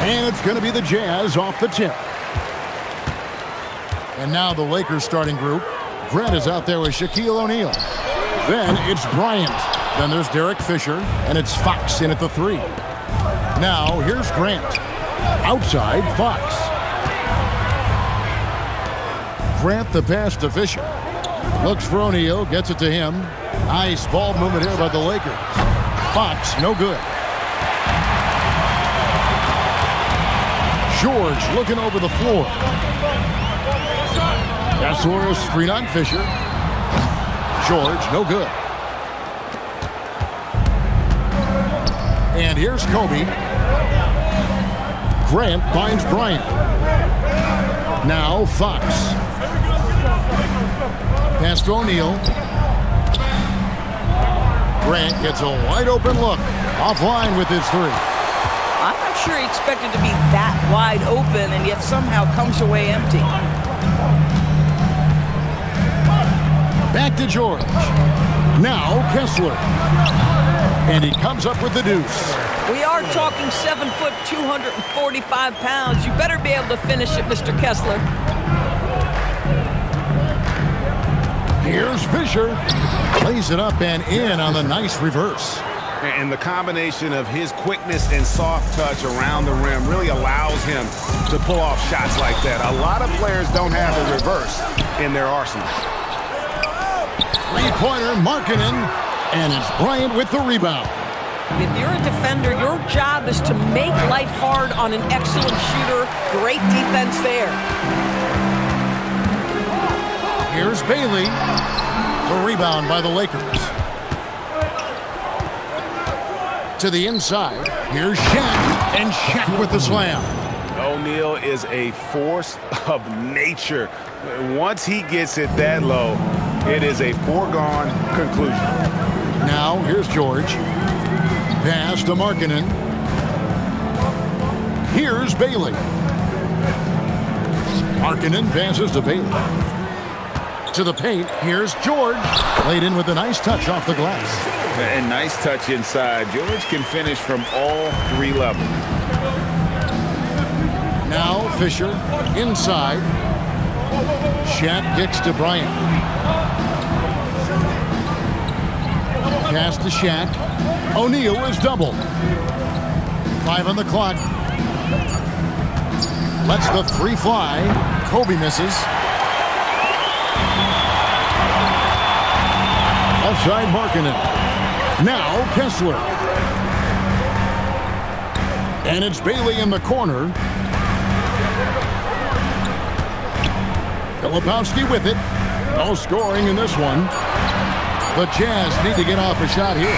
And it's going to be the Jazz off the tip. And now the Lakers starting group. Grant is out there with Shaquille O'Neal. Then it's Bryant. Then there's Derek Fisher. And it's Fox in at the 3. Now here's Grant. Outside, Fox. Grant the pass to Fisher. Looks for O'Neal. Gets it to him. Nice ball movement here by the Lakers. Fox, no good. George looking over the floor. Kessler a screen on Fisher. George, no good. And here's Kobe. Grant finds Bryant. Now Fox. Pass to O'Neal. Grant gets a wide open look. Offline with his 3. I'm not sure he expected to be that wide open and yet somehow comes away empty. Back to George. Now Kessler. And he comes up with the deuce. We are talking 7 foot, 245 pounds. You better be able to finish it, Mr. Kessler. Here's Fisher. Plays it up and in on the nice reverse. And the combination of his quickness and soft touch around the rim really allows him to pull off shots like that. A lot of players don't have a reverse in their arsenal. Three-pointer, Markkanen, and it's Bryant with the rebound. If you're a defender, your job is to make life hard on an excellent shooter. Great defense there. Here's Bailey. The rebound by the Lakers. To the inside. Here's Shaq, and Shaq with the slam. O'Neal is a force of nature. Once he gets it that low, it is a foregone conclusion. Now, here's George. Pass to Markkanen. Here's Bailey. Markkanen passes to Bailey. To the paint, here's George. Laid in with a nice touch off the glass. And nice touch inside. George can finish from all 3 levels. Now Fisher inside. Shaq kicks to Bryant. Pass to Shaq. O'Neal is doubled. 5 on the clock. Lets the 3 fly. Kobe misses. Offside Markkanen. Now Kessler. And it's Bailey in the corner. Filipowski with it. No scoring in this one. The Jazz need to get off a shot here.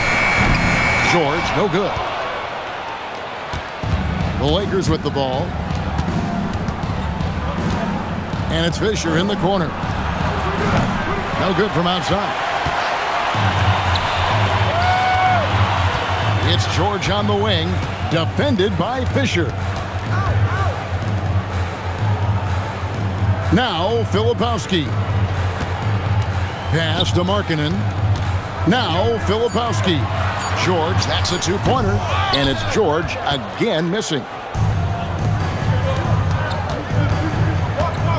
George, no good. The Lakers with the ball. And it's Fisher in the corner. No good from outside. It's George on the wing, defended by Fisher. Now Filipowski. Pass to Markkanen. Now Filipowski. George, that's a 2-pointer. And it's George again missing.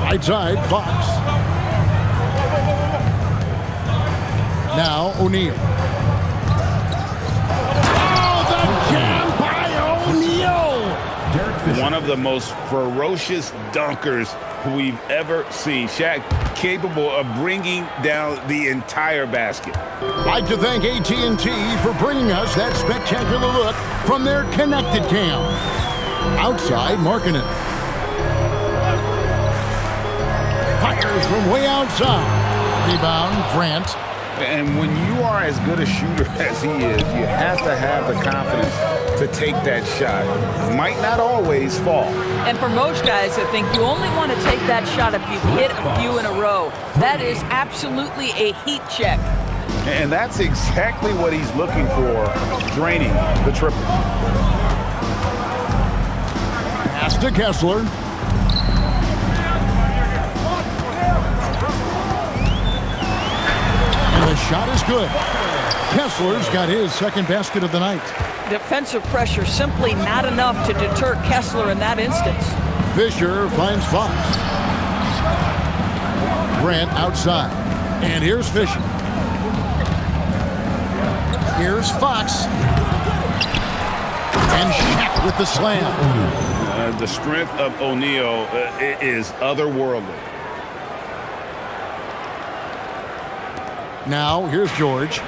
Right side, Fox. Now O'Neal. One of the most ferocious dunkers we've ever seen. Shaq capable of bringing down the entire basket. I'd like to thank AT&T for bringing us that spectacular look from their connected cam. Outside, Markkanen. Fires from way outside. Rebound, Grant. And when you are as good a shooter as he is, you have to have the confidence to take that shot. It might not always fall. And for most guys, I think you only want to take that shot if you've hit a few in a row. That is absolutely a heat check. And that's exactly what he's looking for, draining the triple. Pass to Kessler. And the shot is good. Kessler's got his second basket of the night. Defensive pressure simply not enough to deter Kessler in that instance. Fisher finds Fox. Grant outside. And here's Fisher. Here's Fox. And Shaq with the slam. The strength of O'Neal is otherworldly. Now, here's George.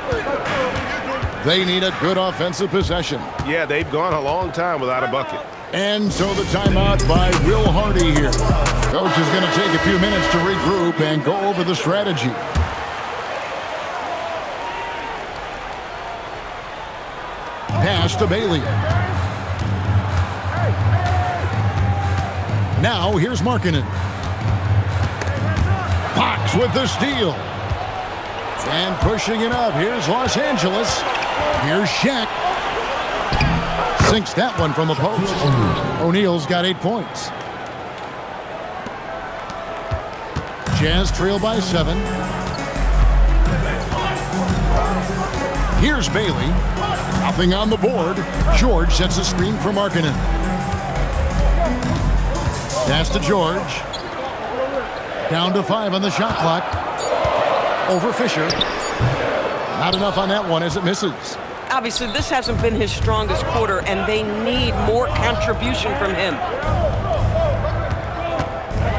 They need a good offensive possession. Yeah, they've gone a long time without a bucket. And so the timeout by Will Hardy here. Coach is going to take a few minutes to regroup and go over the strategy. Pass to Bailey. Now here's Markkanen. Fox with the steal. And pushing it up. Here's Los Angeles. Here's Shaq. Sinks that one from the post. O'Neal's got 8 points. Jazz trail by 7. Here's Bailey. Nothing on the board. George sets a screen for Markkanen. Pass to George. Down to 5 on the shot clock. Over Fisher. Not enough on that one as it misses. Obviously, this hasn't been his strongest quarter, and they need more contribution from him.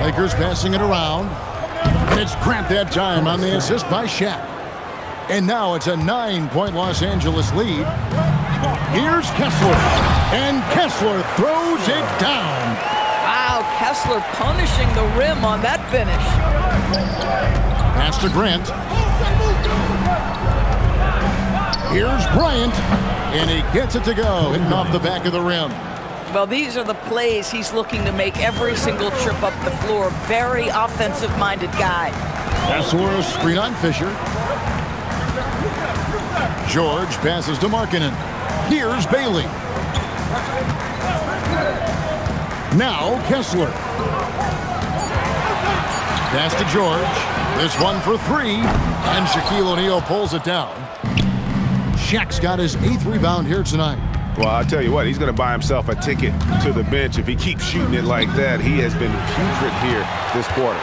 Lakers passing it around. And it's Grant that time on the assist by Shaq. And now it's a 9-point Los Angeles lead. Here's Kessler. And Kessler throws it down. Wow, Kessler punishing the rim on that finish. Pass to Grant. Here's Bryant. And he gets it to go. Hitting off the back of the rim. Well, these are the plays he's looking to make every single trip up the floor. Very offensive-minded guy. Kessler a screen on Fisher. George passes to Markkanen. Here's Bailey. Now Kessler. Pass to George. This one for 3. And Shaquille O'Neal pulls it down. Shaq's got his 8th rebound here tonight. Well, I'll tell you what, he's going to buy himself a ticket to the bench if he keeps shooting it like that. He has been putrid here this quarter.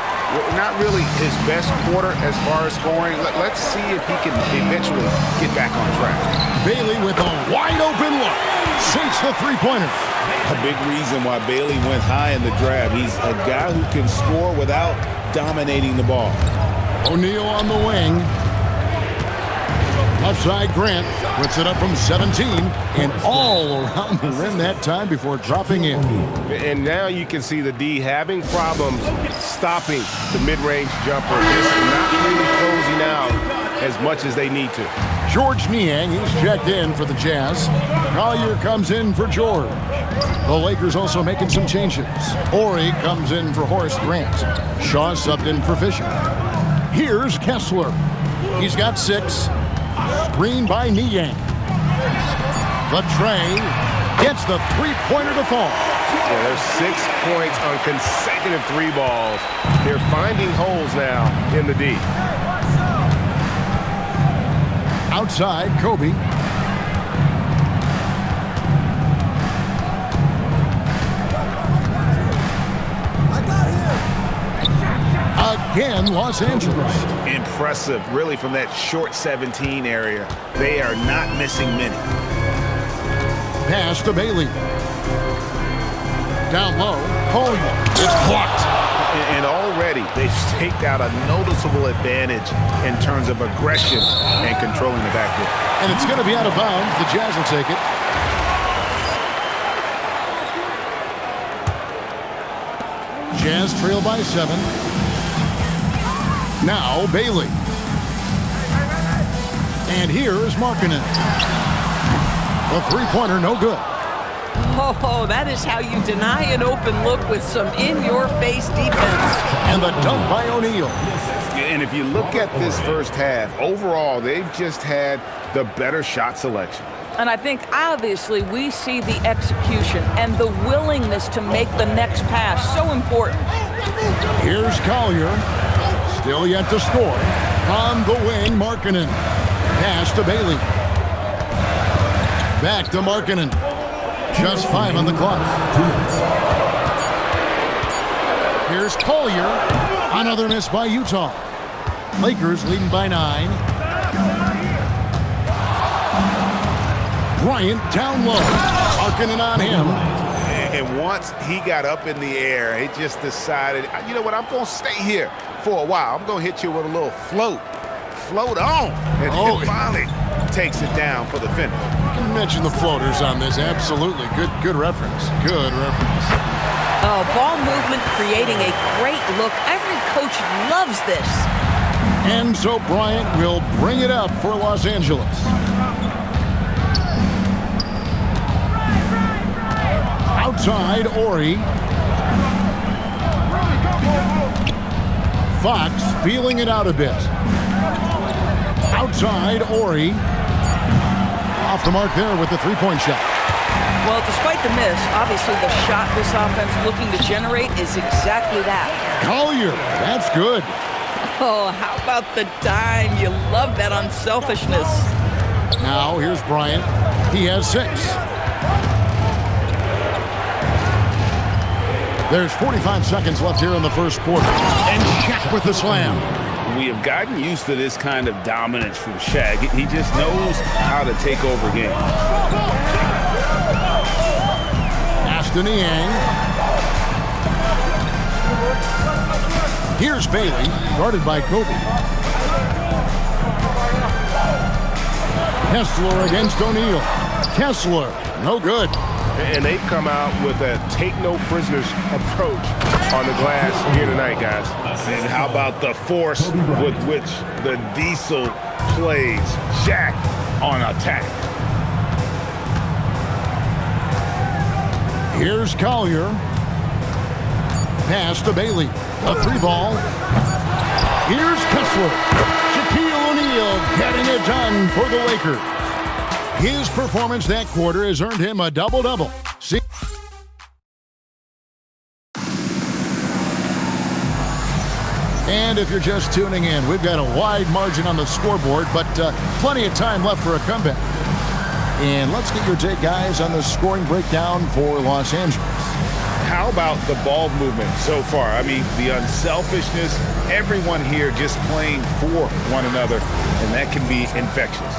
Not really his best quarter as far as scoring. Let's see if he can eventually get back on track. Bailey with a wide open look. Sinks the three-pointer. A big reason why Bailey went high in the draft. He's a guy who can score without dominating the ball. O'Neal on the wing. Left side, Grant puts it up from 17 and all around the rim that time before dropping in. And now you can see the D having problems stopping the mid-range jumper, just not really closing out as much as they need to. George Niang, he's checked in for the Jazz. Collier comes in for George. The Lakers also making some changes. Horry comes in for Horace Grant. Shaw subbed in for Fisher. Here's Kessler. He's got 6. Screened by Niang. The tray gets the three-pointer to fall. Yeah, there's 6 points on consecutive 3 balls. They're finding holes now in the D. Outside, Kobe. Again, Los Angeles. Impressive, really, from that short 17 area. They are not missing many. Pass to Bailey. Down low, Collier. It's blocked. And already they've staked out a noticeable advantage in terms of aggression and controlling the backcourt. And it's going to be out of bounds. The Jazz will take it. Jazz trail by 7. Now Bailey. And here is Markkanen. The three-pointer, no good. Oh, that is how you deny an open look with some in-your-face defense. And the dunk by O'Neal. And if you look at this first half, overall, they've just had the better shot selection. And I think, obviously, we see the execution and the willingness to make the next pass so important. Here's Collier. Still yet to score. On the wing, Markkanen. Pass to Bailey. Back to Markkanen. Just 5 on the clock. Here's Collier. Another miss by Utah. Lakers leading by 9. Bryant down low. Markkanen on him. And once he got up in the air, he just decided, you know what, I'm going to stay here for a while. I'm going to hit you with a little float. Float on. And he finally takes it down for the finish. You can mention the floaters on this. Absolutely. Good reference. Good reference. Oh, ball movement creating a great look. Every coach loves this. And so Bryant will bring it up for Los Angeles. Outside, Ori. Fox feeling it out a bit. Outside, Ori. Off the mark there with the three-point shot. Well, despite the miss, obviously the shot this offense looking to generate is exactly that. Collier, that's good. Oh, how about the dime? You love that unselfishness. Now, here's Bryant. He has 6. There's 45 seconds left here in the first quarter. And Shaq with the slam. We have gotten used to this kind of dominance from Shaq. He just knows how to take over games. Aston Niang. Here's Bailey, guarded by Kobe. Kessler against O'Neal. Kessler, no good. And they've come out with a take-no-prisoners approach on the glass here tonight, guys. And how about the force with which the Diesel plays Shaq on attack? Here's Collier. Pass to Bailey. A 3-ball. Here's Kessler. Shaquille O'Neal getting it done for the Lakers. His performance that quarter has earned him a double-double. See? And if you're just tuning in, we've got a wide margin on the scoreboard, but plenty of time left for a comeback. And let's get your take, guys, on the scoring breakdown for Los Angeles. How about the ball movement so far? I mean, the unselfishness, everyone here just playing for one another, and that can be infectious.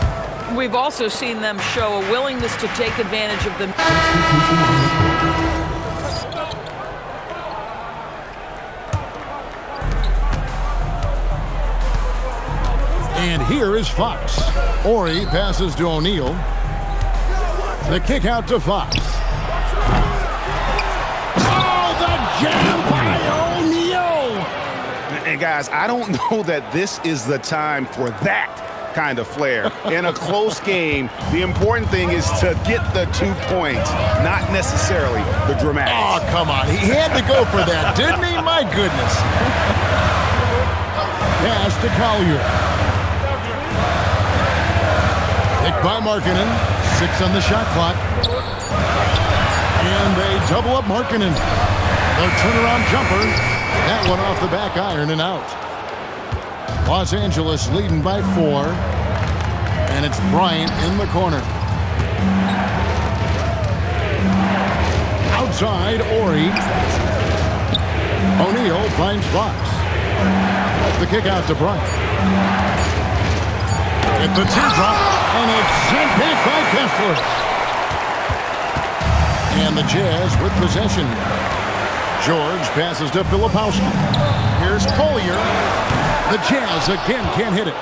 We've also seen them show a willingness to take advantage of the... And here is Fox. Ori passes to O'Neal. The kick out to Fox. Oh, the jam by O'Neal! And guys, I don't know that this is the time for that kind of flair. In a close game, the important thing is to get the 2 points, not necessarily the dramatics. Oh, come on. He had to go for that, didn't he? My goodness. Pass to Collier. Picked by Markkanen. 6 on the shot clock. And they double up Markkanen. Their turnaround jumper. That one off the back iron and out. Los Angeles leading by 4. And it's Bryant in the corner. Outside, Ori. O'Neal finds Fox. The kick out to Bryant. At the teardrop, and it's sent back by Kessler. And the Jazz with possession. George passes to Filipowski. Here's Collier. The Jazz again can't hit it.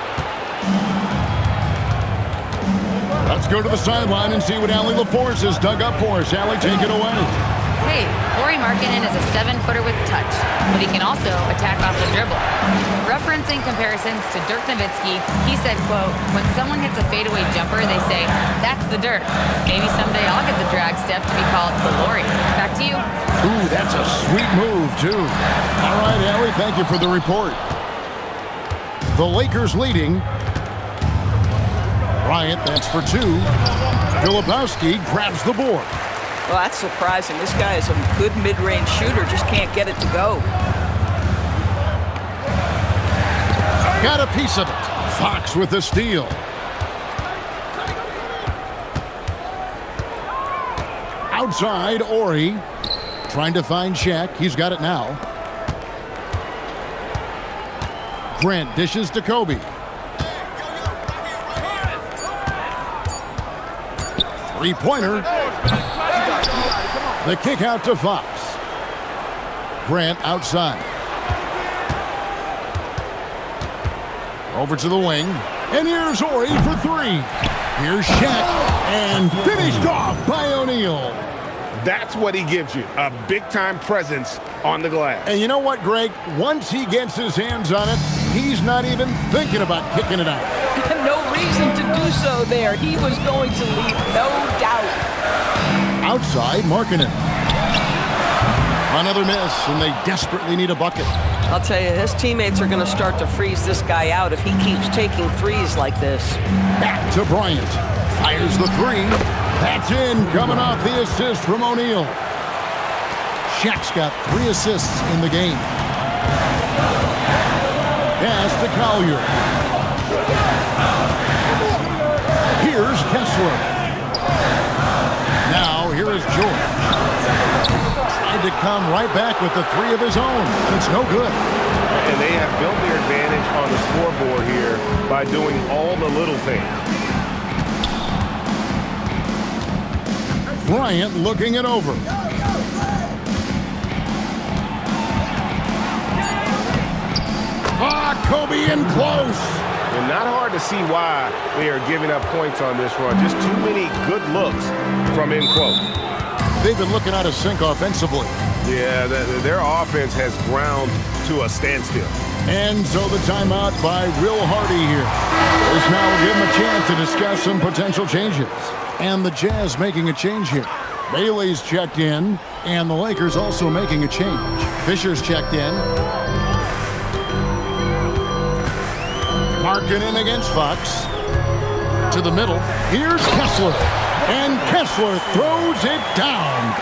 Let's go to the sideline and see what Allie LaForce has dug up for us. Allie, take it away. Hey, Lauri Markkanen is a 7-footer with touch, but he can also attack off the dribble. Referencing comparisons to Dirk Nowitzki, he said, quote, "When someone hits a fadeaway jumper, they say, that's the Dirk. Maybe someday I'll get the drag step to be called the Lauri." Back to you. Ooh, that's a sweet move, too. All right, Allie, thank you for the report. The Lakers leading. Bryant, that's for 2. Filipowski grabs the board. Well, that's surprising. This guy is a good mid-range shooter, just can't get it to go. Got a piece of it. Fox with the steal. Outside, Ori. Trying to find Shaq. He's got it now. Grant dishes to Kobe. Three-pointer. The kick out to Fox. Grant outside. Over to the wing. And here's Ori for three. Here's Shaq. And finished off by O'Neal. That's what he gives you, a big-time presence on the glass. And you know what, Greg? Once he gets his hands on it, he's not even thinking about kicking it out. No reason to do so there. He was going to leave, no doubt. Outside, Markkanen. Another miss, and they desperately need a bucket. I'll tell you, his teammates are going to start to freeze this guy out if he keeps taking threes like this. Back to Bryant. Fires the three. That's in, coming off the assist from O'Neal. Shaq's got 3 assists in the game. Pass to Collier. Here's Kessler. Now, here is George. Tried to come right back with the 3 of his own, and it's no good. And they have built their advantage on the scoreboard here by doing all the little things. Bryant looking it over. Kobe in close. And not hard to see why they are giving up points on this run. Just too many good looks from in close. They've been looking out of sync offensively. Yeah, their offense has ground to a standstill. And so the timeout by Will Hardy here. This now will give him a chance to discuss some potential changes. And the Jazz making a change here. Bailey's checked in, and the Lakers also making a change. Fisher's checked in. Markkanen against Fox. To the middle. Here's Kessler. And Kessler throws it down.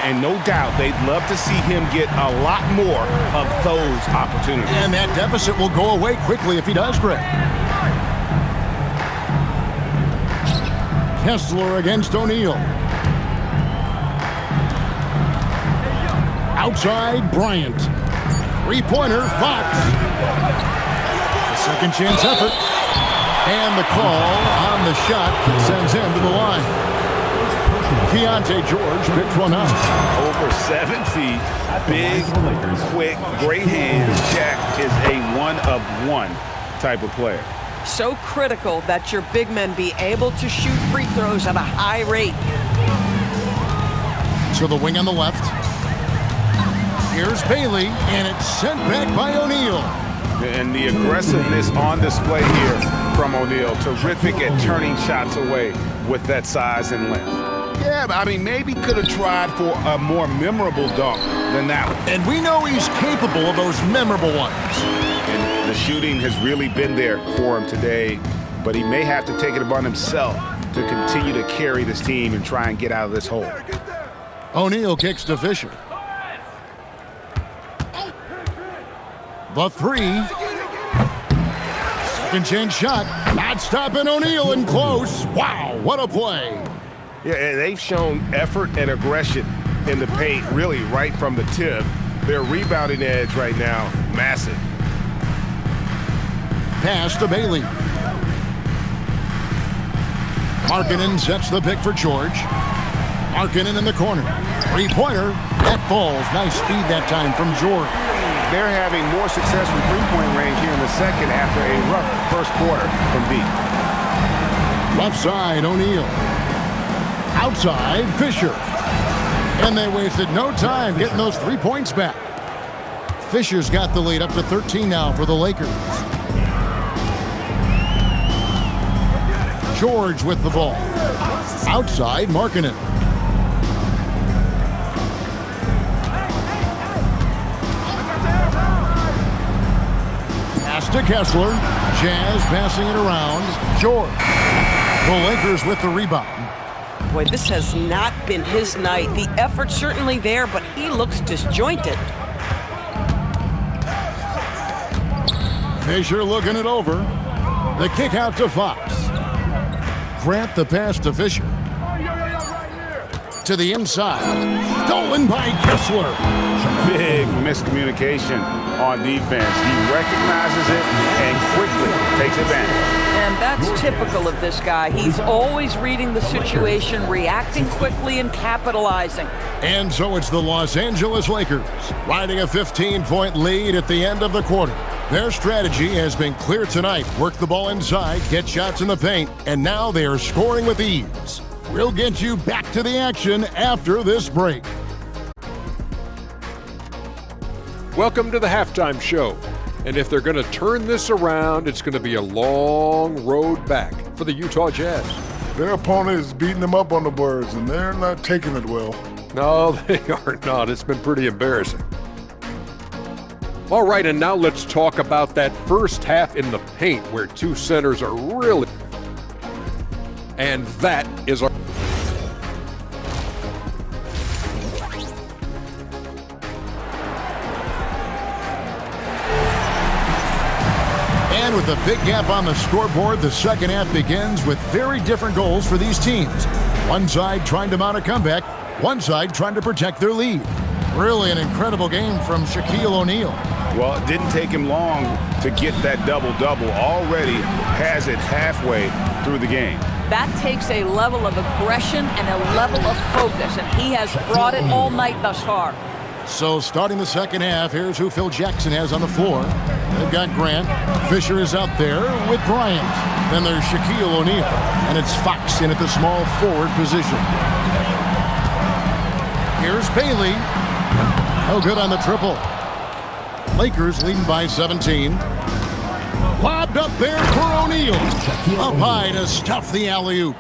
And no doubt they'd love to see him get a lot more of those opportunities. And that deficit will go away quickly if he does, Greg. Kessler against O'Neal. Outside, Bryant. Three-pointer, Fox. Second chance effort. And the call on the shot sends him to the line. Keontae George picked one up. Over 7 feet, big, quick, great hands. Shaq is a one-of-one type of player. So critical that your big men be able to shoot free throws at a high rate. To the wing on the left. Here's Bailey, and it's sent back by O'Neal. And the aggressiveness on display here from O'Neal. Terrific at turning shots away with that size and length. Yeah, but I mean, maybe could have tried for a more memorable dunk than that one. And we know he's capable of those memorable ones. And the shooting has really been there for him today, but he may have to take it upon himself to continue to carry this team and try and get out of this hole. O'Neal kicks to Fisher. The three. Second chance shot. Not stopping O'Neal in close. Wow, what a play. Yeah, and they've shown effort and aggression in the paint, really right from the tip. Their rebounding edge right now, massive. Pass to Bailey. Markkanen sets the pick for George. Markkanen in the corner. Three-pointer. That falls. Nice speed that time from George. They're having more success from three-point range here in the second after a rough first quarter from deep. Left side, O'Neal. Outside, Fisher. And they wasted no time getting those 3 points back. Fisher's got the lead up to 13 now for the Lakers. George with the ball. Outside, Markkanen. Pass to Kessler. Jazz passing it around. George. The Lakers with the rebound. Boy, this has not been his night. The effort's certainly there, but he looks disjointed. Fisher looking it over. The kick out to Fox. Grant the pass to Fisher. to the inside. Stolen by Kessler. Big miscommunication on defense. He recognizes it and quickly takes advantage. And that's typical of this guy. He's always reading the situation, reacting quickly, and capitalizing. And so it's the Los Angeles Lakers riding a 15-point lead at the end of the quarter. Their strategy has been clear tonight. Work the ball inside, get shots in the paint, and now they are scoring with ease. We'll get you back to the action after this break. Welcome to the halftime show. And if they're going to turn this around, it's going to be a long road back for the Utah Jazz. Their opponent is beating them up on the boards, and they're not taking it well. No, they are not. It's been pretty embarrassing. All right, and now let's talk about that first half in the paint where two centers are really... And that is our... And with a big gap on the scoreboard, the second half begins with very different goals for these teams. One side trying to mount a comeback, one side trying to protect their lead. Really an incredible game from Shaquille O'Neal. Well, it didn't take him long to get that double-double. Already has it halfway through the game. That takes a level of aggression and a level of focus, and he has brought it all night thus far. So starting the second half, here's who Phil Jackson has on the floor. They've got Grant. Fisher is out there with Bryant. Then there's Shaquille O'Neal. And it's Fox in at the small forward position. Here's Bailey. No good on the triple. Lakers leading by 17. Lobbed up there for O'Neal. Up high to stuff the alley-oop.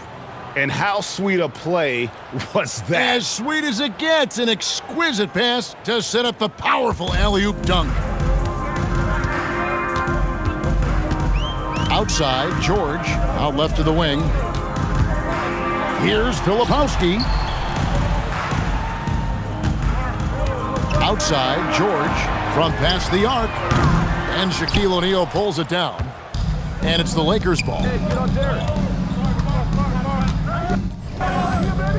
And how sweet a play was that? As sweet as it gets, an exquisite pass to set up the powerful alley-oop dunk. Outside, George, out left of the wing. Here's Filipowski. Outside, George, from past the arc. And Shaquille O'Neal pulls it down. And it's the Lakers' ball.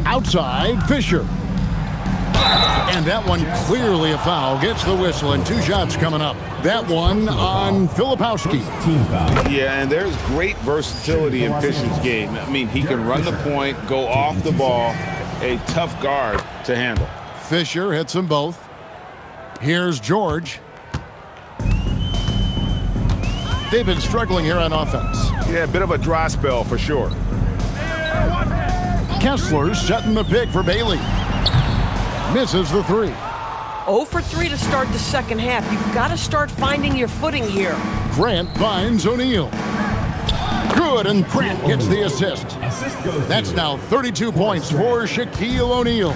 Outside, Fisher. And that one clearly a foul. Gets the whistle, and two shots coming up. That one on Filipowski. Yeah, and there's great versatility in Fisher's game. I mean, he can run the point, go off the ball, a tough guard to handle. Fisher hits them both. Here's George. They've been struggling here on offense. Yeah, a bit of a dry spell for sure. Kessler setting the pick for Bailey. Misses the three. 0 for 3 to start the second half. You've got to start finding your footing here. Grant finds O'Neal. Good, and Grant gets the assist. That's now 32 points for Shaquille O'Neal.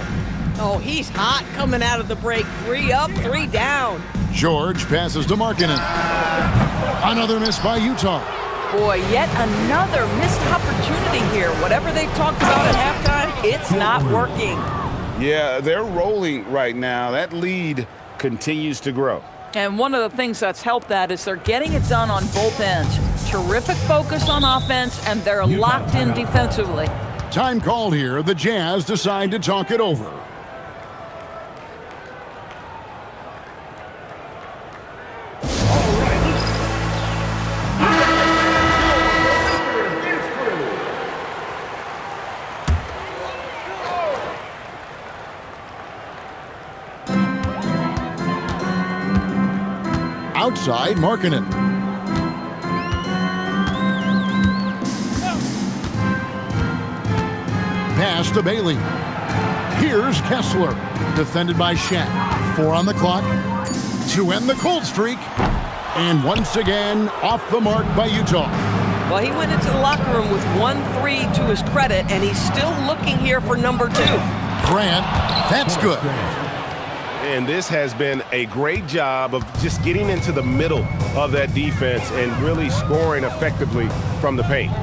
Oh, he's hot coming out of the break. 3 up, 3 down. George passes to Markkanen. Another miss by Utah. Boy, yet another missed opportunity here. Whatever they talked about at halftime, it's not working. Yeah, they're rolling right now. That lead continues to grow. And one of the things that's helped that is they're getting it done on both ends. Terrific focus on offense, and they're locked in defensively. Time called here. The Jazz decide to talk it over. Outside, Markkanen. Pass to Bailey. Here's Kessler. Defended by Shaq. 4 on the clock to end the cold streak. And once again, off the mark by Utah. Well, he went into the locker room with 1-3 to his credit, and he's still looking here for number 2. Grant, that's good. And this has been a great job of just getting into the middle of that defense and really scoring effectively from the paint.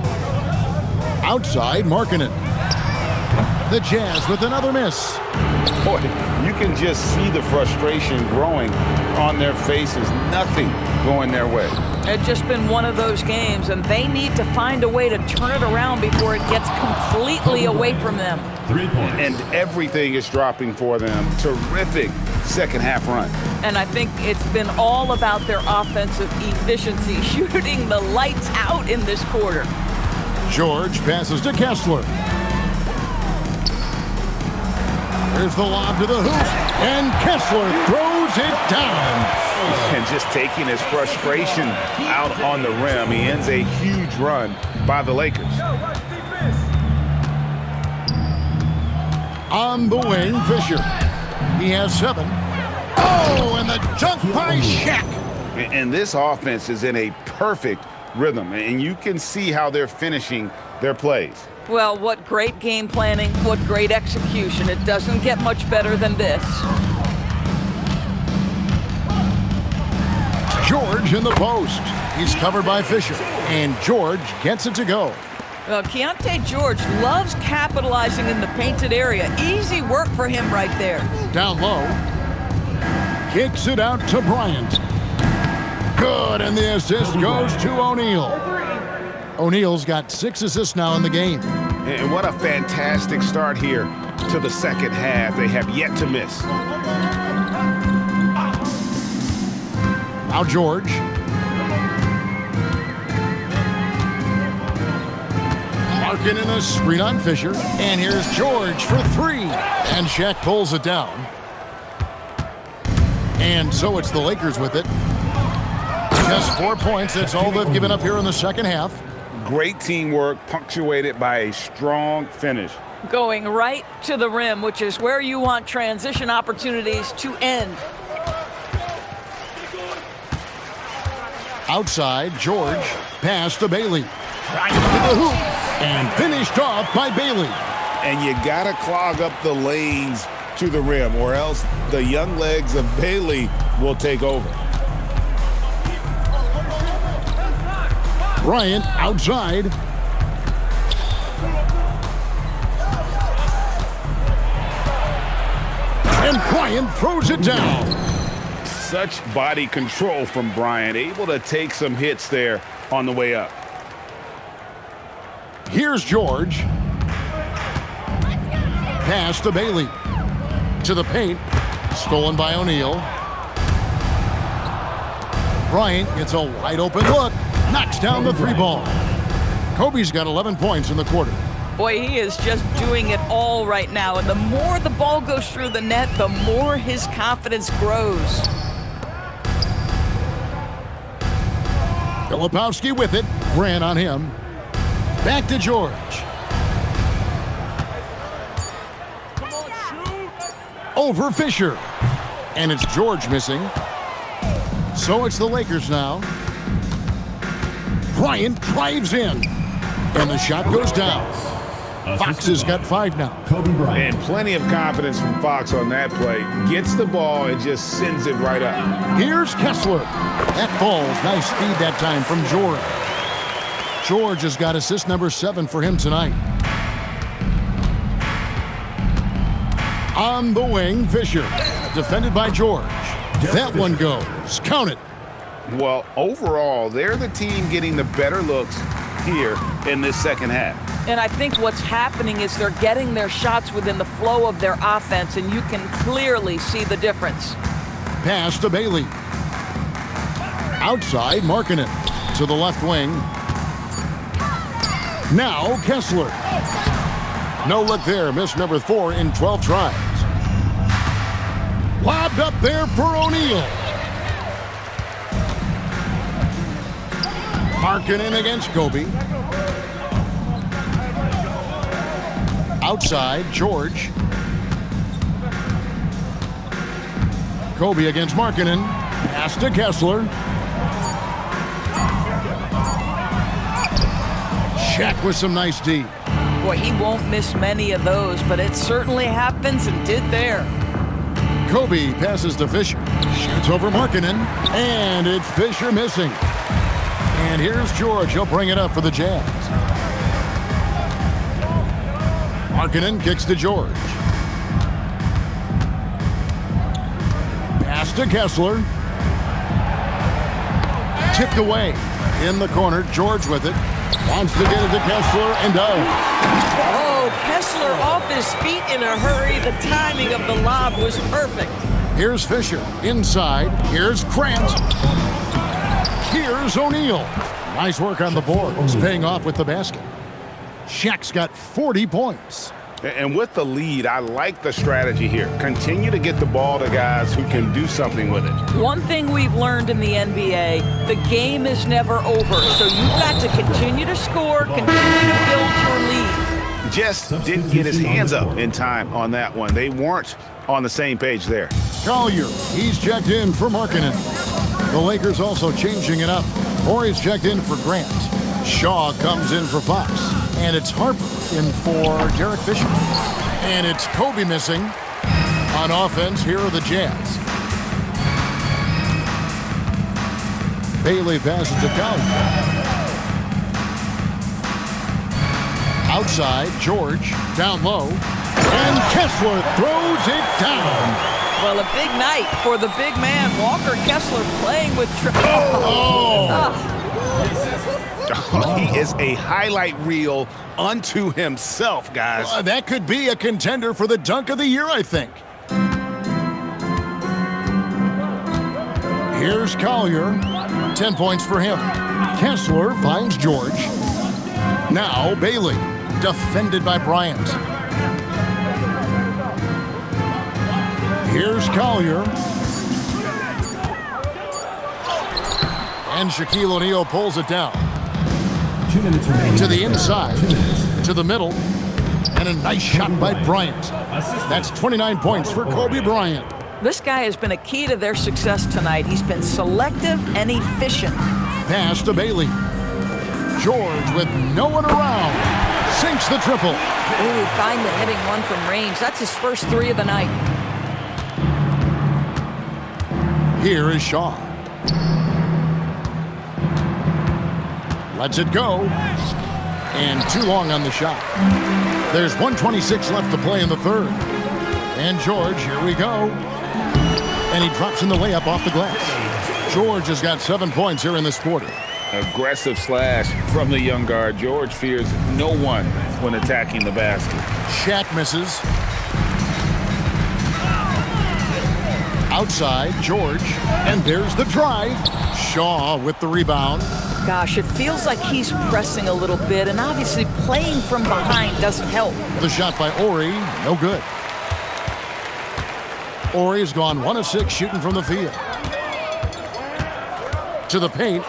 Outside, Markkanen. The Jazz with another miss. Boy, you can just see the frustration growing on their faces. Nothing going their way. It's just been one of those games, and they need to find a way to turn it around before it gets completely away from them. 3 points. And everything is dropping for them. Terrific second half run. And I think it's been all about their offensive efficiency, shooting the lights out in this quarter. George passes to Kessler. Here's the lob to the hoop, and Kessler throws it down. And just taking his frustration out on the rim. He ends a huge run by the Lakers. On the wing, Fisher. He has 7. Oh, and the dunk by Shaq. And this offense is in a perfect rhythm, and you can see how they're finishing their plays. Well, what great game planning, what great execution. It doesn't get much better than this. George in the post. He's covered by Fisher, and George gets it to go. Well, Keontae George loves capitalizing in the painted area. Easy work for him right there. Down low. Kicks it out to Bryant. Good, and the assist goes to O'Neal. O'Neal's got 6 assists now in the game. And what a fantastic start here to the second half. They have yet to miss. Now George. Marking in a screen on Fisher. And here's George for 3. And Shaq pulls it down. And so it's the Lakers with it. Just 4 points. That's all they've given up here in the second half. Great teamwork, punctuated by a strong finish. Going right to the rim, which is where you want transition opportunities to end. Outside, George. Pass to Bailey. Drives to the hoop. And finished off by Bailey. And you got to clog up the lanes to the rim, or else the young legs of Bailey will take over. Bryant outside. And Bryant throws it down. Such body control from Bryant, able to take some hits there on the way up. Here's George. Pass to Bailey. To the paint. Stolen by O'Neal. Bryant gets a wide open look. Knocks down the 3 ball. Kobe's got 11 points in the quarter. Boy, he is just doing it all right now. And the more the ball goes through the net, the more his confidence grows. Filipowski with it. Grant on him. Back to George. Over Fisher. And it's George missing. So it's the Lakers now. Bryant drives in. And the shot goes down. Fox has got 5 now. And plenty of confidence from Fox on that play. Gets the ball and just sends it right up. Here's Kessler. That falls. Nice speed that time from George. George has got assist number 7 for him tonight. On the wing, Fisher. Defended by George. That one goes. Count it. Well, overall, they're the team getting the better looks here in this second half. And I think what's happening is they're getting their shots within the flow of their offense, and you can clearly see the difference. Pass to Bailey. Outside, Markkanen. To the left wing. Now Kessler. No look there. Miss number 4 in 12 tries. Lobbed up there for O'Neal. Markkanen against Kobe. Outside, George. Kobe against Markkanen. Pass to Kessler. Shaq with some nice D. Boy, he won't miss many of those, but it certainly happens and did there. Kobe passes to Fisher. Shoots over Markkanen. And it's Fisher missing. And here's George. He'll bring it up for the Jazz. Markkanen kicks to George. Pass to Kessler. Tipped away. In the corner, George with it. Wants to get it to Kessler and does. Oh, Kessler off his feet in a hurry. The timing of the lob was perfect. Here's Fisher. Inside. Here's Grant. Here's O'Neal. Nice work on the boards. Paying off with the basket. Shaq's got 40 points. And with the lead, I like the strategy here. Continue to get the ball to guys who can do something with it. One thing we've learned in the NBA, the game is never over. So you've got to continue to score, continue to build your lead. Just didn't get his hands up in time on that one. They weren't on the same page there. Collier, he's checked in for Markkanen. The Lakers also changing it up. Horry's checked in for Grant. Shaw comes in for Fox. And it's Harper in for Derek Fisher. And it's Kobe missing. On offense, here are the Jazz. Bailey passes to Collier. Outside, George, down low. And Kessler throws it down. Well, a big night for the big man, Walker Kessler, playing with triple. He is a highlight reel unto himself, guys. That could be a contender for the dunk of the year, I think. Here's Collier. 10 points for him. Kessler finds George. Now Bailey, defended by Bryant. Here's Collier. And Shaquille O'Neal pulls it down. 2 minutes remaining. To the inside, to the middle, and a nice shot by Bryant. That's 29 points for Kobe Bryant. This guy has been a key to their success tonight. He's been selective and efficient. Pass to Bailey. George with no one around. Sinks the triple. Ooh, finally hitting one from range. That's his first 3 of the night. Here is Shaw. Lets it go. And too long on the shot. There's 1:26 left to play in the third. And George, here we go. And he drops in the layup off the glass. George has got 7 points here in this quarter. Aggressive slash from the young guard. George fears no one when attacking the basket. Shaq misses. Outside, George. And there's the drive. Shaw with the rebound. Gosh, it feels like he's pressing a little bit, and obviously playing from behind doesn't help. The shot by Horry, no good. Horry's gone 1 of 6 shooting from the field. To the paint.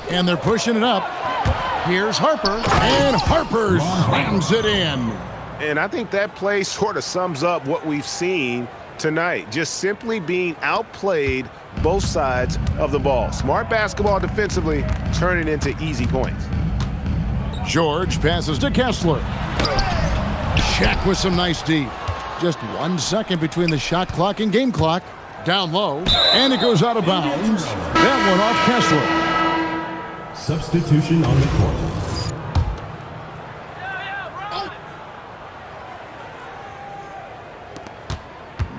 And they're pushing it up. Here's Harper. And Harper slams it in. And I think that play sort of sums up what we've seen tonight. Just simply being outplayed both sides of the ball. Smart basketball defensively, turning into easy points. George passes to Kessler. Shaq with some nice D. Just 1 second between the shot clock and game clock. Down low, and it goes out of bounds. That one off Kessler. Substitution on the court.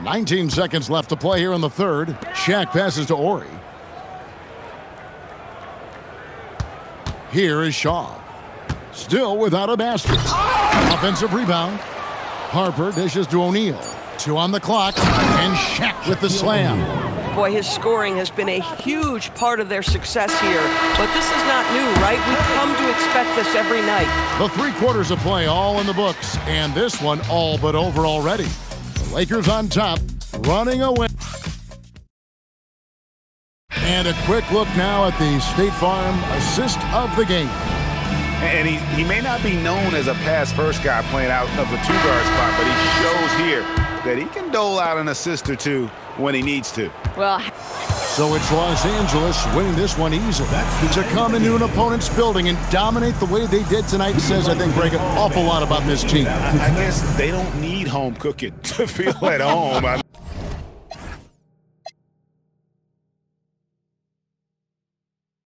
19 seconds left to play here in the third. Shaq passes to Horry. Here is Shaw. Still without a basket. Offensive rebound. Harper dishes to O'Neal. 2 on the clock, and Shaq with the slam. Boy, his scoring has been a huge part of their success here. But this is not new, right? We've come to expect this every night. The 3 quarters of play all in the books, and this one all but over already. The Lakers on top, running away. And a quick look now at the State Farm assist of the game. And he may not be known as a pass-first guy playing out of the 2-guard spot, but he shows here that he can dole out an assist or 2 when he needs to. Well, so it's Los Angeles winning this one easily. To come into an opponent's building and dominate the way they did tonight says, I think, Greg, an awful lot about this team. I guess they don't need home cooking to feel at home.